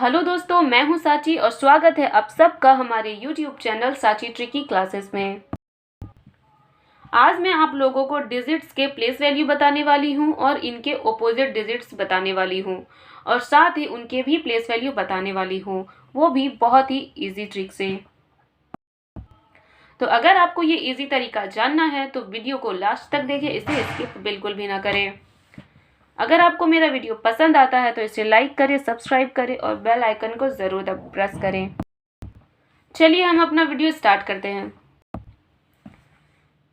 Hello दोस्तों, मैं हूं साची और स्वागत है आप सबका हमारे YouTube चैनल साची ट्रिकी क्लासेस में। आज मैं आप लोगों को डिजिट्स के प्लेस वैल्यू बताने वाली हूं और इनके ऑपोजिट डिजिट्स बताने वाली हूं और साथ ही उनके भी प्लेस वैल्यू बताने वाली हूं, वो भी बहुत ही इजी ट्रिक से। तो अगर आपको ये इजी तरीका जानना है तो वीडियो को लास्ट तक देखें, इसे स्किप बिल्कुल भी ना करें। अगर आपको मेरा वीडियो पसंद आता है तो इसे लाइक करें, सब्सक्राइब करें और बेल आइकन को ज़रूर प्रेस करें। चलिए हम अपना वीडियो स्टार्ट करते हैं।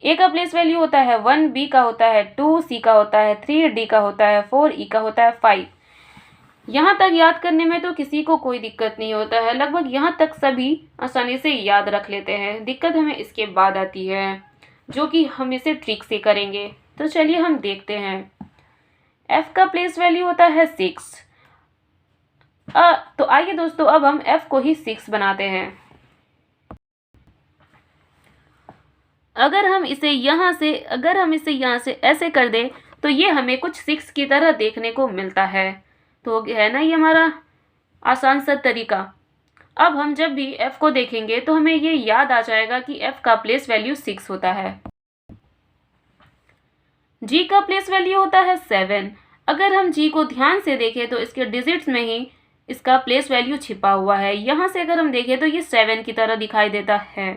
ए का प्लेस वैल्यू होता है 1, बी का होता है 2, सी का होता है 3, डी का होता है 4, ई का होता है 5। यहाँ तक याद करने में तो किसी को कोई दिक्कत नहीं होता है, लगभग यहाँ तक सभी आसानी से याद रख लेते हैं। दिक्कत हमें इसके बाद आती है, जो कि हम इसे ट्रिक से करेंगे। तो चलिए हम देखते हैं। f का प्लेस वैल्यू होता है 6। तो आइए दोस्तों, अब हम f को ही 6 बनाते हैं। अगर हम इसे यहाँ से ऐसे कर दें तो ये हमें कुछ 6 की तरह देखने को मिलता है। तो है ना ये हमारा आसान सा तरीका। अब हम जब भी f को देखेंगे तो हमें ये याद आ जाएगा कि f का प्लेस वैल्यू 6 होता है। g का प्लेस वैल्यू होता है 7। अगर हम g को ध्यान से देखें तो इसके डिजिट्स में ही इसका प्लेस वैल्यू छिपा हुआ है। यहाँ से अगर हम देखें तो ये 7 की तरह दिखाई देता है।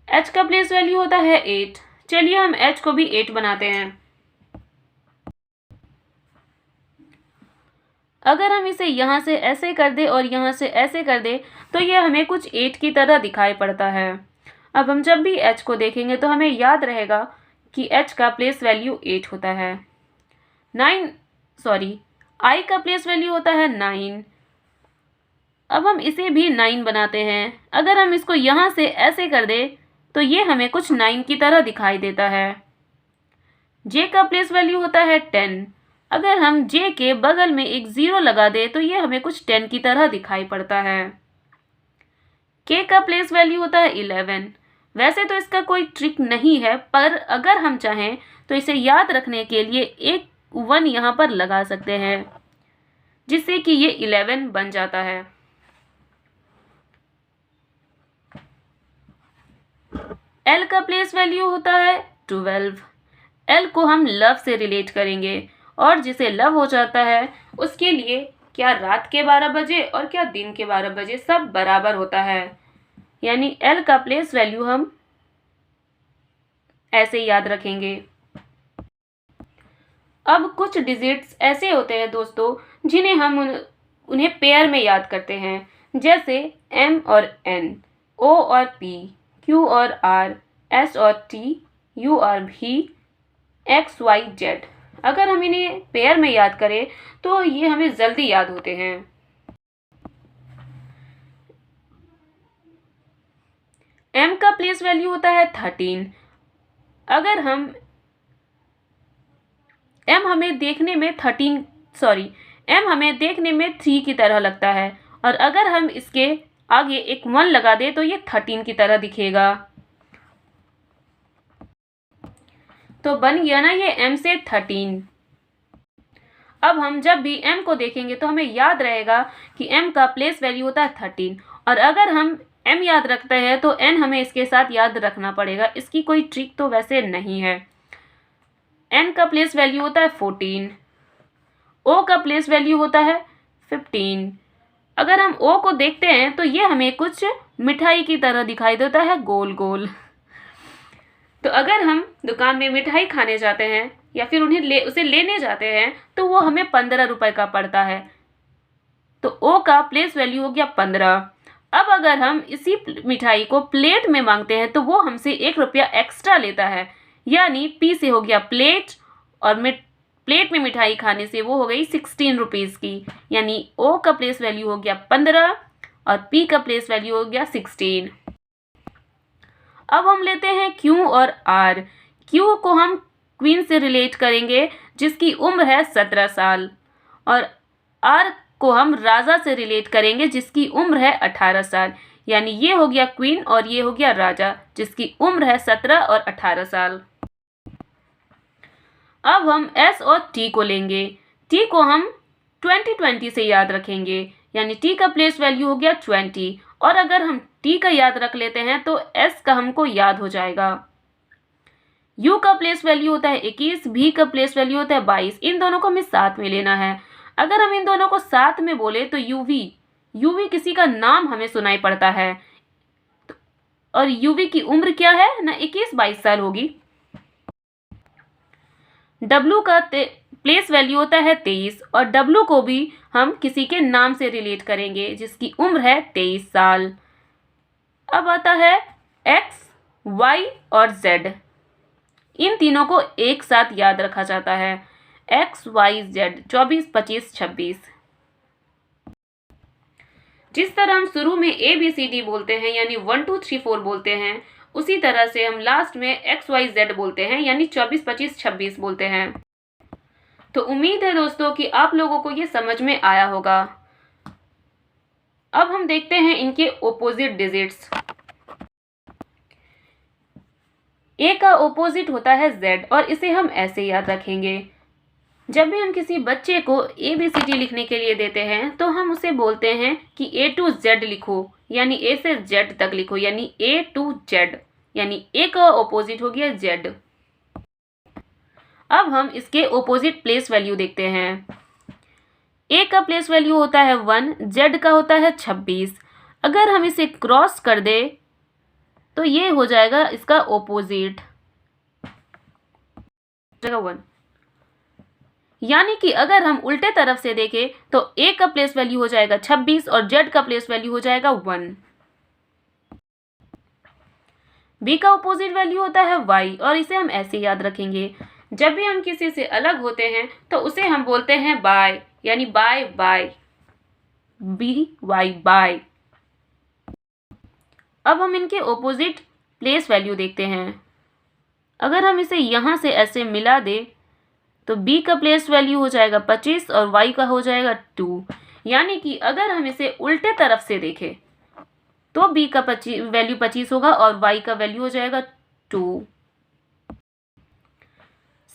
h का प्लेस वैल्यू होता है 8। चलिए हम h को भी 8 बनाते हैं। अगर हम इसे यहाँ से ऐसे कर दे और यहाँ से ऐसे कर दे तो ये हमें कुछ 8 की तरह दिखाई पड़ता है। अब हम जब भी h को देखेंगे तो हमें याद रहेगा कि h का प्लेस वैल्यू 8 होता है। I का प्लेस वैल्यू होता है 9। अब हम इसे भी 9 बनाते हैं। अगर हम इसको यहाँ से ऐसे कर दे तो ये हमें कुछ 9 की तरह दिखाई देता है। J का प्लेस वैल्यू होता है 10। अगर हम J के बगल में एक 0 लगा दे तो ये हमें कुछ 10 की तरह दिखाई पड़ता है। K का प्लेस वैल्यू होता है 11। वैसे तो इसका कोई ट्रिक नहीं है, पर अगर हम चाहें तो इसे याद रखने के लिए एक 1 यहाँ पर लगा सकते हैं, जिससे कि ये 11 बन जाता है। L का प्लेस वैल्यू होता है 12। L को हम लव से रिलेट करेंगे और जिसे लव हो जाता है उसके लिए क्या रात के 12 बजे और क्या दिन के 12 बजे सब बराबर होता है। यानी L का प्लेस वैल्यू हम ऐसे याद रखेंगे। अब कुछ डिजिट्स ऐसे होते हैं दोस्तों जिन्हें हम उन्हें पेयर में याद करते हैं, जैसे M और N, O और P, Q और R, S और T, U और V, X, Y, Z। अगर हम इन्हें पेयर में याद करें तो ये हमें जल्दी याद होते हैं। M का प्लेस वैल्यू होता है 13। अगर हम M हमें देखने में 3 की तरह लगता है और अगर हम इसके आगे एक 1 लगा दे तो ये 13 की तरह दिखेगा। तो बन गया ना ये M से 13। अब हम जब भी M को देखेंगे तो हमें याद रहेगा कि M का प्लेस वैल्यू होता है 13 और अगर हम M याद रखते हैं तो N हमें इसके साथ याद रखना पड़ेगा। इसकी कोई ट्रिक तो वैसे नहीं है। N का प्लेस वैल्यू होता है 14। O का प्लेस वैल्यू होता है 15। अगर हम O को देखते हैं तो ये हमें कुछ मिठाई की तरह दिखाई देता है, गोल गोल। तो अगर हम दुकान में मिठाई खाने जाते हैं या फिर उसे लेने जाते हैं तो वो हमें 15 रुपए का पड़ता है। तो O का प्लेस वैल्यू हो गया 15। अब अगर हम इसी मिठाई को प्लेट में मांगते हैं तो वो हमसे 1 रुपया एक्स्ट्रा लेता है। यानी P से हो गया प्लेट और प्लेट में मिठाई खाने से वो हो गई 16 रुपीज़ की। यानी O का प्लेस वैल्यू हो गया 15 और P का प्लेस वैल्यू हो गया 16। अब हम लेते हैं Q और R। Q को हम क्वीन से रिलेट करेंगे जिसकी उम्र है 17 साल और R को हम राजा से रिलेट करेंगे जिसकी उम्र है 18 साल। यानी ये हो गया क्वीन और ये हो गया राजा जिसकी उम्र है 17 और 18 साल। अब हम S और T को लेंगे। T को हम 2020 से याद रखेंगे, यानी t का प्लेस वैल्यू हो गया 20, और अगर हम t का याद रख लेते हैं तो s का हमको याद हो जाएगा। u का प्लेस वैल्यू होता है 21, v का प्लेस वैल्यू होता है 22। इन दोनों को हमें साथ में लेना है। अगर हम इन दोनों को साथ में बोले तो uv किसी का नाम हमें सुनाई पड़ता है, और uv की उम्र क्या है ना, 21-22 साल होगी। w का प्लेस वैल्यू होता है 23, और w को भी हम किसी के नाम से रिलेट करेंगे जिसकी उम्र है 23 साल। अब आता है x, y और z। इन तीनों को एक साथ याद रखा जाता है, x, y, z, 24, 25, 26। जिस तरह हम शुरू में ABCD बोलते हैं यानी 1 2 3 4 बोलते हैं, उसी तरह से हम लास्ट में XYZ बोलते हैं यानी 24, 25, 26 बोलते हैं। तो उम्मीद है दोस्तों कि आप लोगों को ये समझ में आया होगा। अब हम देखते हैं इनके ऑपोजिट डिजिट्स। A का ऑपोजिट होता है Z, और इसे हम ऐसे याद रखेंगे। जब भी हम किसी बच्चे को ABCD लिखने के लिए देते हैं तो हम उसे बोलते हैं कि A to Z लिखो, यानी A से Z तक लिखो, यानी A to Z, यानी A का ऑपोजिट हो गया Z। अब हम इसके ऑपोजिट प्लेस वैल्यू देखते हैं। A का प्लेस वैल्यू होता है 1, Z का होता है 26। अगर हम इसे क्रॉस कर दे तो ये हो जाएगा इसका ऑपोजिट, 1। यानी कि अगर हम उल्टे तरफ से देखें तो A का प्लेस वैल्यू हो जाएगा 26 और Z का प्लेस वैल्यू हो जाएगा 1। B का ऑपोजिट वैल्यू होता है Y, और इसे हम ऐसे याद रखेंगे। जब भी हम किसी से अलग होते हैं तो उसे हम बोलते हैं बाय, यानी बाय बाय, BY बाय। अब हम इनके ऑपोजिट प्लेस वैल्यू देखते हैं। अगर हम इसे यहाँ से ऐसे मिला दे तो B का प्लेस वैल्यू हो जाएगा 25 और Y का हो जाएगा 2। यानी कि अगर हम इसे उल्टे तरफ से देखें तो B का वैल्यू 25 होगा और Y का वैल्यू हो जाएगा 2।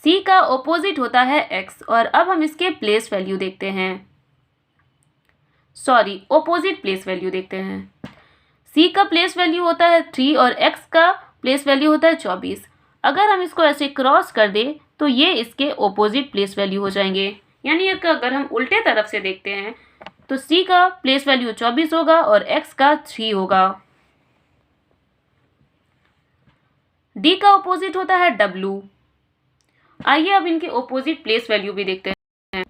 C का ऑपोजिट होता है X, और अब हम इसके प्लेस वैल्यू देखते हैं, ऑपोजिट प्लेस वैल्यू देखते हैं। C का प्लेस वैल्यू होता है 3 और X का प्लेस वैल्यू होता है 24। अगर हम इसको ऐसे क्रॉस कर दे तो ये इसके ऑपोजिट प्लेस वैल्यू हो जाएंगे। यानी अगर हम उल्टे तरफ से देखते हैं तो C का प्लेस वैल्यू 24 होगा और X का 3 होगा। D का ऑपोजिट होता है W। आइए अब इनके ऑपोजिट प्लेस वैल्यू भी देखते हैं।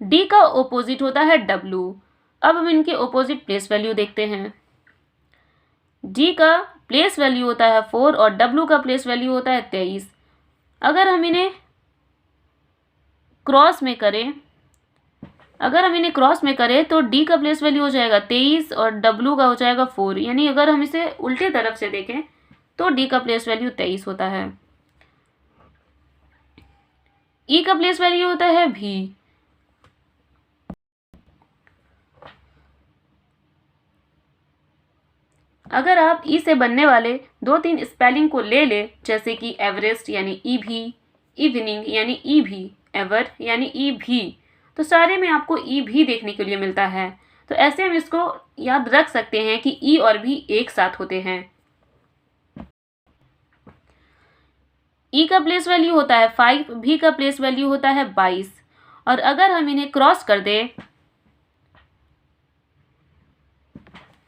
D का ऑपोजिट होता है W। अब हम इनके ऑपोजिट प्लेस वैल्यू देखते हैं। D का प्लेस वैल्यू होता है 4 और W का प्लेस वैल्यू होता है 23। अगर हम इन्हें क्रॉस में करें तो D का प्लेस वैल्यू हो जाएगा 23 और W का हो जाएगा 4। यानी अगर हम इसे उल्टे तरफ से देखें तो D का प्लेस वैल्यू 23 होता है। E का प्लेस वैल्यू होता है V। अगर आप ई से बनने वाले 2-3 स्पेलिंग को ले ले, जैसे कि एवरेस्ट यानी EV, इवनिंग यानी EV, एवर यानी EV, तो सारे में आपको EV देखने के लिए मिलता है। तो ऐसे हम इसको याद रख सकते हैं कि E और V एक साथ होते हैं। E का प्लेस वैल्यू होता है 5, V का प्लेस वैल्यू होता है 22, और अगर हम इन्हें क्रॉस कर दें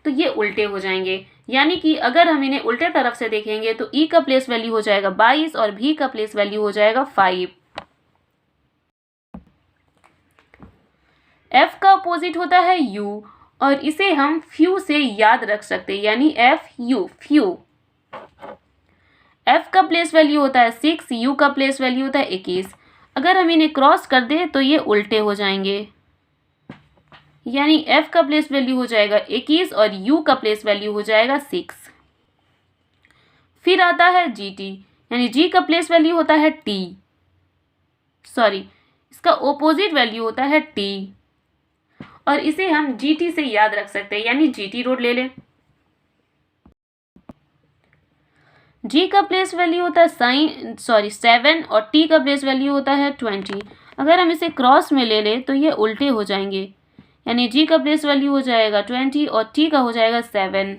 तो ये उल्टे हो जाएंगे। यानी कि अगर हम इन्हें उल्टे तरफ से देखेंगे तो E का प्लेस वैल्यू हो जाएगा 22 और V का प्लेस वैल्यू हो जाएगा 5। F का अपोजिट होता है U, और इसे हम फ्यू से याद रख सकते हैं, यानी FU, फ्यू। F का प्लेस वैल्यू होता है 6, U का प्लेस वैल्यू होता है 21। अगर हम इन्हें क्रॉस कर दें तो ये उल्टे हो जाएंगे, यानी F का प्लेस वैल्यू हो जाएगा 21 और U का प्लेस वैल्यू हो जाएगा 6। फिर आता है GT, यानी G का प्लेस वैल्यू होता है T, इसका ऑपोजिट वैल्यू होता है T, और इसे हम GT से याद रख सकते हैं, यानी GT रोड ले लें। G का प्लेस वैल्यू होता है 7 और T का प्लेस वैल्यू होता है 20। अगर हम इसे क्रॉस में ले लें तो ये उल्टे हो जाएंगे, यानी g का प्लेस वैल्यू हो जाएगा 20 और t का हो जाएगा 7।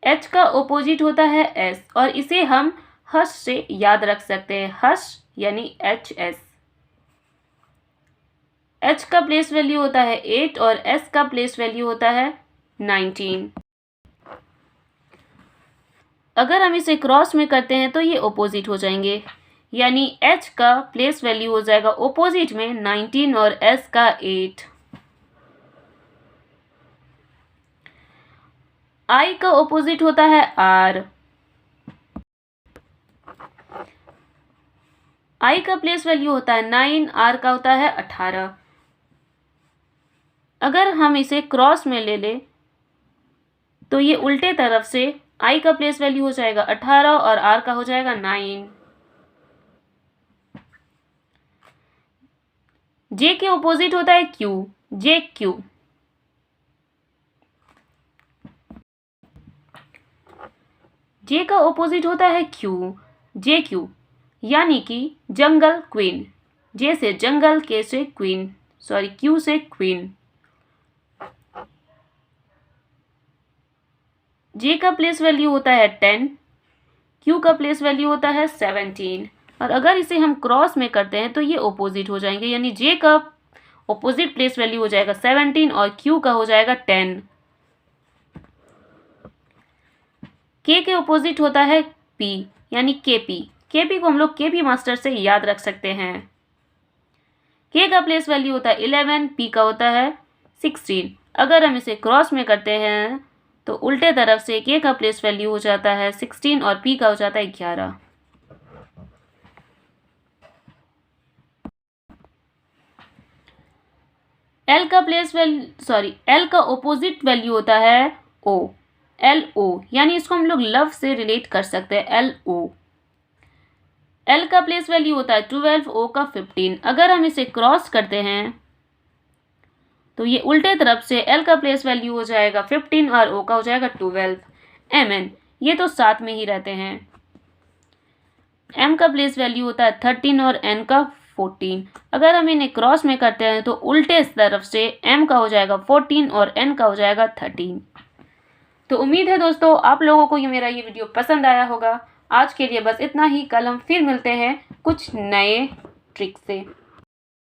h का ओपोजिट होता है s और इसे हम हर्ष से याद रख सकते हैं, हर्ष यानी HS। h का प्लेस वैल्यू होता है 8 और s का प्लेस वैल्यू होता है 19। अगर हम इसे क्रॉस में करते हैं तो ये ओपोजिट हो जाएंगे, यानी h का प्लेस वैल्यू हो जाएगा ओपोजिट में 19 और s का 8। I का ओपोजिट होता है R। I का प्लेस वैल्यू होता है 9, R का होता है 18। अगर हम इसे क्रॉस में ले लें तो ये उल्टे तरफ से I का प्लेस वैल्यू हो जाएगा 18 और R का हो जाएगा 9। J के ओपोजिट होता है Q, JQ। J का ओपोजिट होता है Q, JQ, यानी कि जंगल क्वीन। J से जंगल, K से क्वीन, सॉरी Q से क्वीन। J का प्लेस वैल्यू होता है 10, Q का प्लेस वैल्यू होता है 17 और अगर इसे हम क्रॉस में करते हैं तो ये ओपोजिट हो जाएंगे, यानी J का ओपोजिट प्लेस वैल्यू हो जाएगा 17 और Q का हो जाएगा 10। K के ओपोजिट होता है P, यानी KP। KP को हम लोग KP मास्टर से याद रख सकते हैं। K का प्लेस वैल्यू होता है 11, P का होता है 16। अगर हम इसे क्रॉस में करते हैं तो उल्टे तरफ से K का प्लेस वैल्यू हो जाता है 16 और P का हो जाता है 11। L का ओपोजिट वैल्यू होता है O, LO, यानी इसको हम लोग लव से रिलेट कर सकते हैं, LO। L का प्लेस वैल्यू होता है 12, O का 15। अगर हम इसे क्रॉस करते हैं तो ये उल्टे तरफ से L का प्लेस वैल्यू हो जाएगा 15 और O का हो जाएगा 12। MN, ये तो साथ में ही रहते हैं। M का प्लेस वैल्यू होता है 13 और N का 14। अगर हम इन्हें क्रॉस में करते हैं तो उल्टे तरफ से M का हो जाएगा 14 और N का हो जाएगा 13। तो उम्मीद है दोस्तों आप लोगों को मेरा ये वीडियो पसंद आया होगा। आज के लिए बस इतना ही, कल हम फिर मिलते हैं कुछ नए ट्रिक से।